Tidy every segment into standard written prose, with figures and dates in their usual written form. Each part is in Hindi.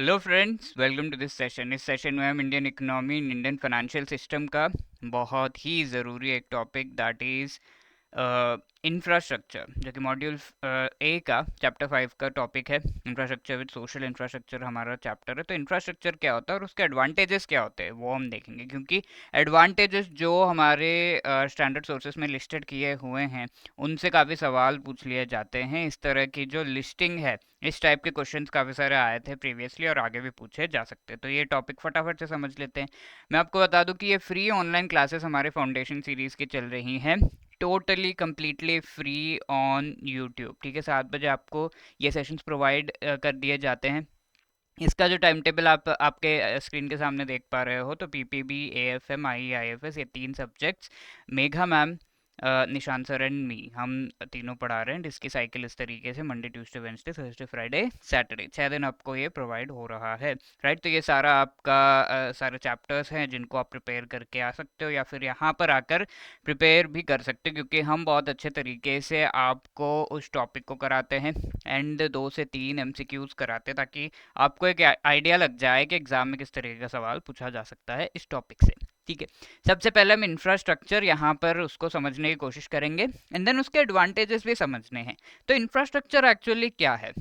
Hello friends, welcome to this session. इस सेशन में हम Indian economy, Indian financial system का बहुत ही ज़रूरी एक टॉपिक दैट इज़ इंफ्रास्ट्रक्चर, जो कि मॉड्यूल ए का चैप्टर 5 का टॉपिक है। इंफ्रास्ट्रक्चर विद सोशल इंफ्रास्ट्रक्चर हमारा चैप्टर है। तो इंफ्रास्ट्रक्चर क्या होता है और उसके एडवांटेजेस क्या होते हैं वो हम देखेंगे, क्योंकि एडवांटेजेस जो हमारे स्टैंडर्ड सोर्सेज में लिस्टेड किए हुए हैं उनसे काफ़ी सवाल पूछ लिए जाते हैं। इस तरह की जो लिस्टिंग है, इस टाइप के क्वेश्चंस काफ़ी सारे आए थे प्रीवियसली और आगे भी पूछे जा सकते हैं। तो ये टॉपिक फटाफट से समझ लेते हैं। मैं आपको बता दूं कि ये फ्री ऑनलाइन क्लासेस हमारे फाउंडेशन सीरीज़ की चल रही हैं, totally completely free on YouTube. ठीक है, 7 बजे आपको ये सेशंस प्रोवाइड कर दिए जाते हैं। इसका जो टाइम टेबल आप आपके स्क्रीन के सामने देख पा रहे हो, तो पीपीबी, एएफएम, आईईआईएफएस, ये 3 सब्जेक्ट्स मेघा मैम, निशान सर एंड मी, हम तीनों पढ़ा रहे हैं। जिसकी साइकिल इस तरीके से Monday, Tuesday, Wednesday, Thursday, Friday, Saturday, 6 दिन आपको ये प्रोवाइड हो रहा है। राइट, तो ये सारा आपका सारे चैप्टर्स हैं जिनको आप प्रिपेयर करके आ सकते हो, या फिर यहाँ पर आकर प्रिपेयर भी कर सकते हो, क्योंकि हम बहुत अच्छे तरीके से आपको उस टॉपिक को कराते हैं एंड 2 से 3 एमसीक्यूज कराते हैं, ताकि आपको एक आइडिया लग जाए कि एग्जाम में किस तरीके का सवाल पूछा जा सकता है इस टॉपिक से। ठीक है, सबसे पहले हम इंफ्रास्ट्रक्चर यहाँ पर उसको समझने की कोशिश करेंगे एंड देन उसके एडवांटेजेस भी समझने हैं। तो इंफ्रास्ट्रक्चर एक्चुअली क्या है?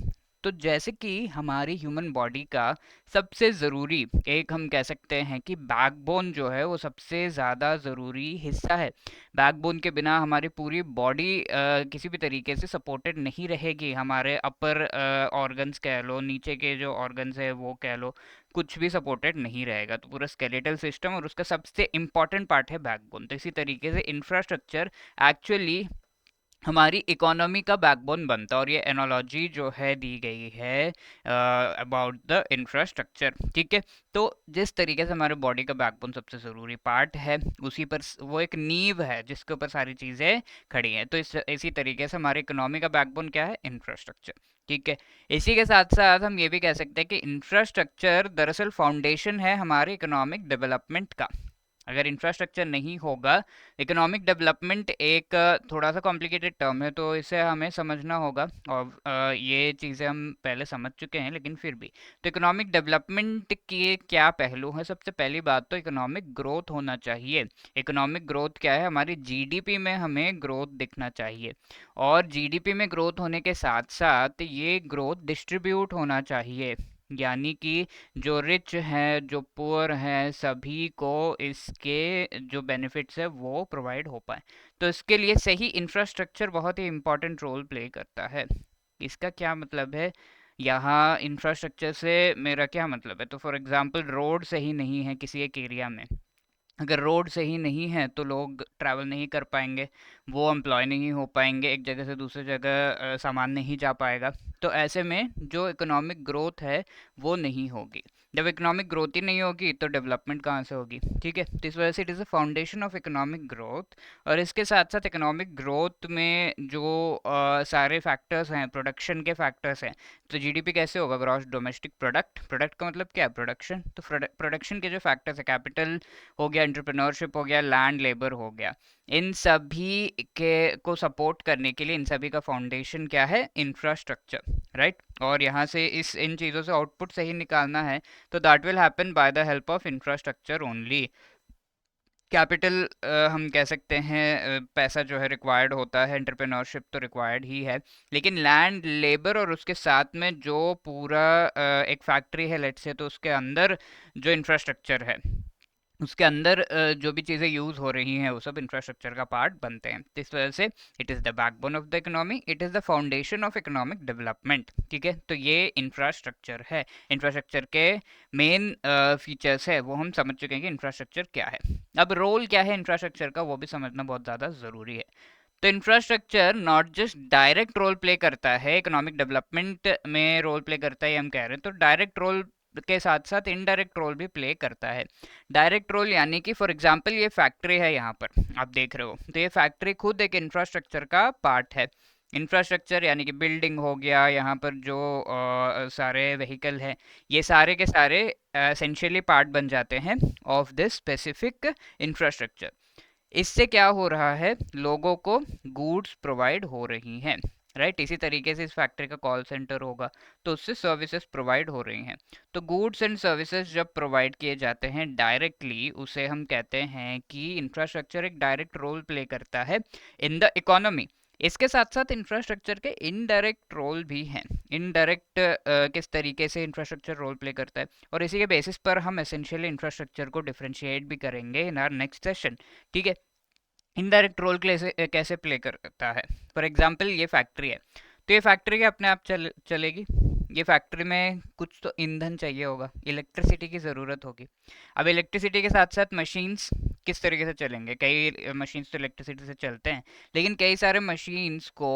तो जैसे कि हमारी ह्यूमन बॉडी का सबसे ज़रूरी, एक हम कह सकते हैं कि बैकबोन जो है वो सबसे ज़्यादा ज़रूरी हिस्सा है। बैकबोन के बिना हमारी पूरी बॉडी किसी भी तरीके से सपोर्टेड नहीं रहेगी। हमारे अपर ऑर्गन्स कह लो, नीचे के जो ऑर्गन्स है वो कह लो, कुछ भी सपोर्टेड नहीं रहेगा। तो पूरा स्केलेटल सिस्टम और उसका सबसे इम्पॉर्टेंट पार्ट है बैकबोन। तो इसी तरीके से इंफ्रास्ट्रक्चर एक्चुअली हमारी इकोनॉमी का बैकबोन बनता है, और ये एनालॉजी जो है दी गई है अबाउट द इंफ्रास्ट्रक्चर। ठीक है, तो जिस तरीके से हमारे बॉडी का बैकबोन सबसे ज़रूरी पार्ट है, उसी पर वो एक नींव है जिसके ऊपर सारी चीज़ें खड़ी हैं। तो इसी तरीके से हमारी इकोनॉमी का बैकबोन क्या है? इंफ्रास्ट्रक्चर। ठीक है, इसी के साथ साथ हम ये भी कह सकते हैं कि इंफ्रास्ट्रक्चर दरअसल फाउंडेशन है हमारे इकोनॉमिक डेवलपमेंट का। अगर इंफ्रास्ट्रक्चर नहीं होगा, इकोनॉमिक डेवलपमेंट एक थोड़ा सा कॉम्प्लिकेटेड टर्म है, तो इसे हमें समझना होगा। और ये चीज़ें हम पहले समझ चुके हैं, लेकिन फिर भी। तो इकोनॉमिक डेवलपमेंट के क्या पहलू हैं? सबसे पहली बात तो इकोनॉमिक ग्रोथ होना चाहिए। इकोनॉमिक ग्रोथ क्या है? हमारी जीडीपी में हमें ग्रोथ दिखना चाहिए, और जीडीपी में ग्रोथ होने के साथ साथ ये ग्रोथ डिस्ट्रीब्यूट होना चाहिए, यानी कि जो रिच है, जो पुअर है, सभी को इसके जो बेनिफिट्स है वो प्रोवाइड हो पाए। तो इसके लिए सही इंफ्रास्ट्रक्चर बहुत ही इंपॉर्टेंट रोल प्ले करता है। इसका क्या मतलब है? यहाँ इंफ्रास्ट्रक्चर से मेरा क्या मतलब है? तो फॉर एग्जांपल, रोड सही नहीं है किसी एक एरिया में, अगर रोड सही नहीं है तो लोग ट्रैवल नहीं कर पाएंगे, वो एम्प्लॉय नहीं हो पाएंगे, एक जगह से दूसरी जगह सामान नहीं जा पाएगा। तो ऐसे में जो इकोनॉमिक ग्रोथ है वो नहीं होगी। जब इकोनॉमिक ग्रोथ ही नहीं होगी तो डेवलपमेंट कहाँ से होगी? ठीक है, तो इस वजह से it is a foundation of economic growth. और इसके साथ साथ इकोनॉमिक ग्रोथ में जो सारे फैक्टर्स हैं, प्रोडक्शन के फैक्टर्स हैं। तो जीडीपी कैसे होगा? Gross domestic product. प्रोडक्ट का मतलब क्या है? प्रोडक्शन। तो प्रोडक्शन के जो फैक्टर्स है, कैपिटल हो गया, एंटरप्रेन्योरशिप हो गया, लैंड लेबर हो गया, इन सभी के को सपोर्ट करने के लिए इन सभी का फाउंडेशन क्या है? इंफ्रास्ट्रक्चर। राइट, और यहाँ से इन चीज़ों से आउटपुट सही निकालना है, तो that will happen by the help of infrastructure only. Capital हम कह सकते हैं, पैसा जो है रिक्वायर्ड होता है, एंटरप्रेन्योरशिप तो रिक्वायर्ड ही है, लेकिन लैंड लेबर और उसके साथ में जो पूरा एक फैक्ट्री है लेट्स से, तो उसके अंदर जो इंफ्रास्ट्रक्चर है, उसके अंदर जो भी चीज़ें यूज़ हो रही हैं वो सब इंफ्रास्ट्रक्चर का पार्ट बनते हैं। तो इस वजह से it is the backbone of the economy, it is the foundation of economic development. ठीक है, तो ये इंफ्रास्ट्रक्चर है। इंफ्रास्ट्रक्चर के मेन फीचर्स है वो हम समझ चुके हैं कि इंफ्रास्ट्रक्चर क्या है। अब रोल क्या है इंफ्रास्ट्रक्चर का, वो भी समझना बहुत ज़्यादा ज़रूरी है। तो infrastructure not just direct role play करता है इकोनॉमिक डेवलपमेंट में, रोल प्ले करता है ये हम कह रहे हैं, तो डायरेक्ट रोल के साथ साथ इनडायरेक्ट रोल भी प्ले करता है। डायरेक्ट रोल यानी कि फॉर एग्जांपल ये फैक्ट्री है, यहाँ पर आप देख रहे हो, तो ये फैक्ट्री खुद एक इंफ्रास्ट्रक्चर का पार्ट है। इंफ्रास्ट्रक्चर यानी कि बिल्डिंग हो गया, यहाँ पर जो सारे व्हीकल हैं, ये सारे के सारे एसेंशियली पार्ट बन जाते हैं ऑफ दिस स्पेसिफिक इंफ्रास्ट्रक्चर। इससे क्या हो रहा है? लोगों को गुड्स प्रोवाइड हो रही हैं। राइट। इसी तरीके से इस फैक्ट्री का कॉल सेंटर होगा, तो उससे सर्विसेज प्रोवाइड हो रही हैं। तो गुड्स एंड सर्विसेज जब प्रोवाइड किए जाते हैं डायरेक्टली, उसे हम कहते हैं कि इंफ्रास्ट्रक्चर एक डायरेक्ट रोल प्ले करता है इन द इकोनॉमी। इसके साथ साथ इंफ्रास्ट्रक्चर के इनडायरेक्ट रोल भी हैं। इनडायरेक्ट किस तरीके से इंफ्रास्ट्रक्चर रोल प्ले करता है, और इसी के बेसिस पर हम एसेंशियली इंफ्रास्ट्रक्चर को डिफरेंशिएट भी करेंगे इन आवर नेक्स्ट सेशन। ठीक है। इनडायरेक्ट रोल कैसे कैसे प्ले करता है। फॉर एग्जांपल ये फैक्ट्री है, तो ये फैक्ट्री अपने आप चलेगी। ये फैक्ट्री में कुछ तो ईंधन चाहिए होगा, इलेक्ट्रिसिटी की ज़रूरत होगी। अब इलेक्ट्रिसिटी के साथ साथ मशीन्स किस तरीके से चलेंगे, कई मशीन्स तो इलेक्ट्रिसिटी से चलते हैं, लेकिन कई सारे मशीन्स को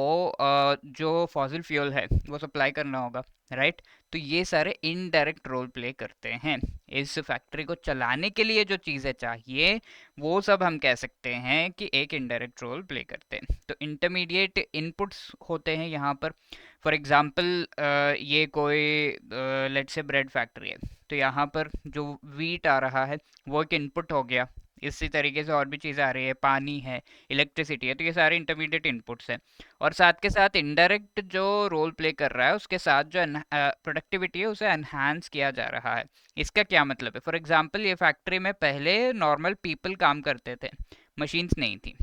जो फॉसिल फ्यूल है वो सप्लाई करना होगा, राइट। तो ये सारे इनडायरेक्ट रोल प्ले करते हैं। इस फैक्ट्री को चलाने के लिए जो चीज़ें चाहिए वो सब हम कह सकते हैं कि एक इनडायरेक्ट रोल प्ले करते हैं। तो इंटरमीडिएट इनपुट्स होते हैं यहाँ पर। फॉर एग्जांपल ये कोई लेट्स से ब्रेड फैक्ट्री है, तो यहाँ पर जो वीट आ रहा है वो एक इनपुट हो गया। इसी तरीके से और भी चीज़ें आ रही है, पानी है, इलेक्ट्रिसिटी है, तो ये सारे इंटरमीडिएट इनपुट्स हैं। और साथ के साथ इनडायरेक्ट जो रोल प्ले कर रहा है उसके साथ जो प्रोडक्टिविटी है उसे एनहांस किया जा रहा है। इसका क्या मतलब है, फॉर एग्जांपल ये फैक्ट्री में पहले नॉर्मल पीपल काम करते थे, मशीन्स नहीं थी।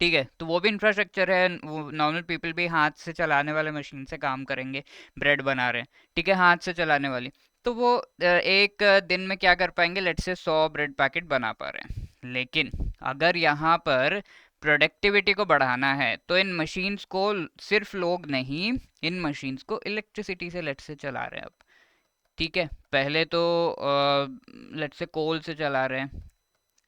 ठीक है, तो वो भी इंफ्रास्ट्रक्चर है। वो नॉर्मल पीपल भी हाथ से चलाने वाले मशीन से काम करेंगे, ब्रेड बना रहे हैं, ठीक है, हाथ से चलाने वाली। तो वो एक दिन में क्या कर पाएंगे, लेट से 100 ब्रेड पैकेट बना पा रहे हैं। लेकिन अगर यहाँ पर प्रोडक्टिविटी को बढ़ाना है तो इन मशीन्स को सिर्फ लोग नहीं, इन मशीन्स को इलेक्ट्रिसिटी से लेट से चला रहे हैं अब। ठीक है, पहले तो लेट से कोल से चला रहे हैं,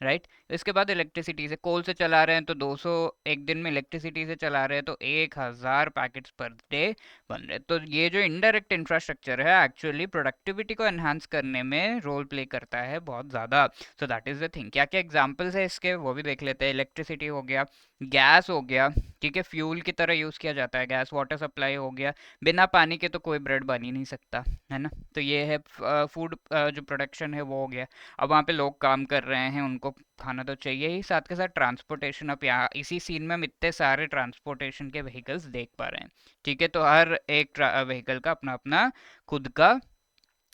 राइट। इसके बाद इलेक्ट्रिसिटी से, कोल से चला रहे हैं तो 200, एक दिन में इलेक्ट्रिसिटी से चला रहे हैं तो 1000 पैकेट्स पर डे बन रहे हैं। तो ये जो इनडायरेक्ट इंफ्रास्ट्रक्चर है एक्चुअली प्रोडक्टिविटी को एनहांस करने में रोल प्ले करता है बहुत ज़्यादा। So that is the thing. क्या क्या एग्जांपल्स है इसके वो भी देख लेते हैं। इलेक्ट्रिसिटी हो गया, गैस हो गया, ठीक है, फ्यूल की तरह यूज़ किया जाता है गैस, वाटर सप्लाई हो गया, बिना पानी के तो कोई ब्रेड बन ही नहीं सकता, है ना। तो ये है फूड जो प्रोडक्शन है वो हो गया। अब वहाँ पे लोग काम कर रहे हैं, उनको खाना तो चाहिए ही, साथ के साथ ट्रांसपोर्टेशन। अब यहाँ इसी सीन में हम इतने सारे ट्रांसपोर्टेशन के व्हीकल्स देख पा रहे हैं। ठीक है, तो हर एक व्हीकल का अपना अपना खुद का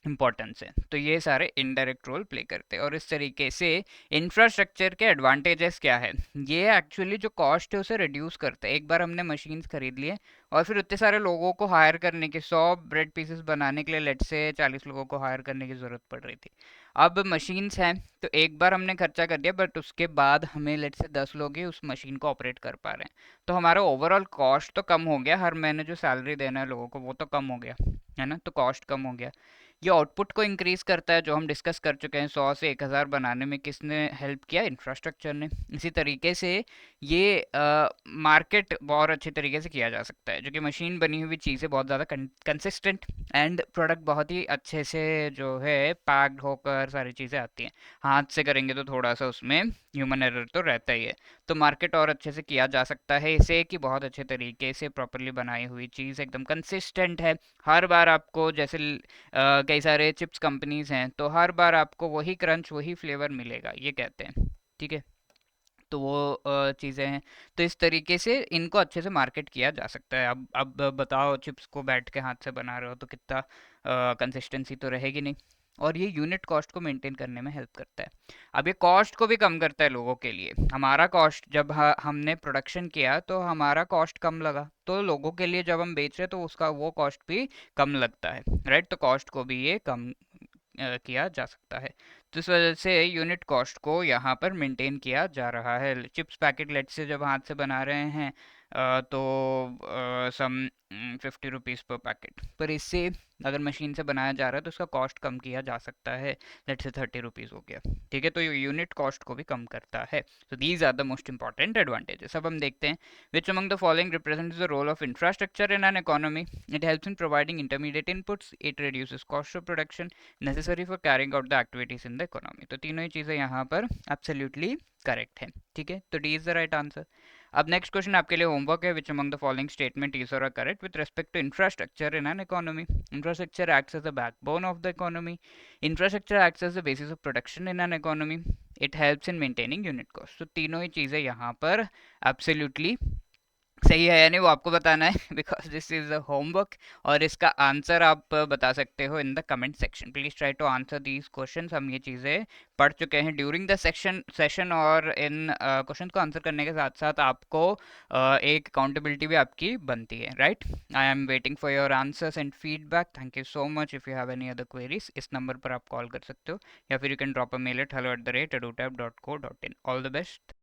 इम्पोर्टेंस है। तो ये सारे इनडायरेक्ट रोल प्ले करते हैं। और इस तरीके से इंफ्रास्ट्रक्चर के एडवांटेजेस क्या है, ये एक्चुअली जो कॉस्ट है उसे रिड्यूस करते हैं। एक बार हमने मशीन्स खरीद लिए और फिर उतने सारे लोगों को हायर करने की, 100 ब्रेड पीसेस बनाने के लिए लेट से 40 लोगों को हायर करने की ज़रूरत पड़ रही थी। अब मशीन्स हैं तो एक बार हमने खर्चा कर दिया, बट उसके बाद हमें लेट से 10 लोग ही उस मशीन को ऑपरेट कर पा रहे हैं। तो हमारा ओवरऑल कॉस्ट तो कम हो गया, हर महीने जो सैलरी देना है लोगों को वो तो कम हो गया, है ना। तो कॉस्ट कम हो गया। ये आउटपुट को इंक्रीज करता है, जो हम डिस्कस कर चुके हैं। 100 से 1000 बनाने में किसने हेल्प किया, इंफ्रास्ट्रक्चर ने। इसी तरीके से ये मार्केट बहुत अच्छे तरीके से किया जा सकता है, जो कि मशीन बनी हुई चीज़ें बहुत ज़्यादा कंसिस्टेंट एंड प्रोडक्ट बहुत ही अच्छे से जो है पैक्ड होकर सारी चीज़ें आती हैं। हाथ से करेंगे तो थोड़ा सा उसमें ह्यूमन एरर तो रहता ही है। तो मार्केट और अच्छे से किया जा सकता है इसे, कि बहुत अच्छे तरीके से प्रॉपरली बनाई हुई चीज़ एकदम कंसिस्टेंट है। हर बार आपको जैसे कई सारे चिप्स कंपनीज हैं तो हर बार आपको वही क्रंच वही फ्लेवर मिलेगा, ये कहते हैं। ठीक है, तो वो चीज़ें हैं। तो इस तरीके से इनको अच्छे से मार्केट किया जा सकता है। अब बताओ, चिप्स को बैठ के हाथ से बना रहे हो तो कितना कंसिस्टेंसी तो रहेगी नहीं। और ये यूनिट कॉस्ट को मेंटेन करने में हेल्प करता है। अब ये कॉस्ट को भी कम करता है लोगों के लिए। हमारा कॉस्ट जब हमने प्रोडक्शन किया तो हमारा कॉस्ट कम लगा, तो लोगों के लिए जब हम बेच रहे हैं तो उसका वो कॉस्ट भी कम लगता है, राइट। तो कॉस्ट को भी ये कम किया जा सकता है। तो इस वजह से यूनिट कॉस्ट को यहाँ पर मेंटेन किया जा रहा है। चिप्स पैकेट लेट से जब हाथ से बना रहे हैं तो सम 50 रुपीज़ पर पैकेट, पर इससे अगर मशीन से बनाया जा रहा है तो उसका कॉस्ट कम किया जा सकता है, लेट से 30 रुपीज़ हो गया। ठीक है, तो ये यूनिट कॉस्ट को भी कम करता है। तो these are the most important advantages. अब हम देखते हैं which among the following represents the role of infrastructure in an economy. It helps in providing intermediate inputs, it reduces cost of production necessary for carrying out the activities in the economy. तो तीनों ही चीज़ें यहाँ पर absolutely करेक्ट है। ठीक है, तो D is the right answer. अब नेक्स्ट क्वेश्चन आपके लिए होमवर्क है, which among the following statement is और correct with respect to infrastructure in an economy. Infrastructure acts as the backbone of the economy. Infrastructure acts as the basis of production in an economy. It helps in maintaining unit cost. तो तीनों ही चीज़ें यहाँ पर एब्सोल्युटली सही है या नहीं वो आपको बताना है because this is a homework. और इसका आंसर आप बता सकते हो in the comment section. Please try to answer these questions. हम ये चीज़ें पढ़ चुके हैं ड्यूरिंग द सेशन और इन क्वेश्चन को आंसर करने के साथ साथ आपको एक अकाउंटेबिलिटी भी आपकी बनती है, right? I am waiting for your answers and feedback. Thank you so much. If you have any other queries इस नंबर पर आप कॉल कर सकते हो या फिर you can drop a mail at hello@edutap.co.in। All the best.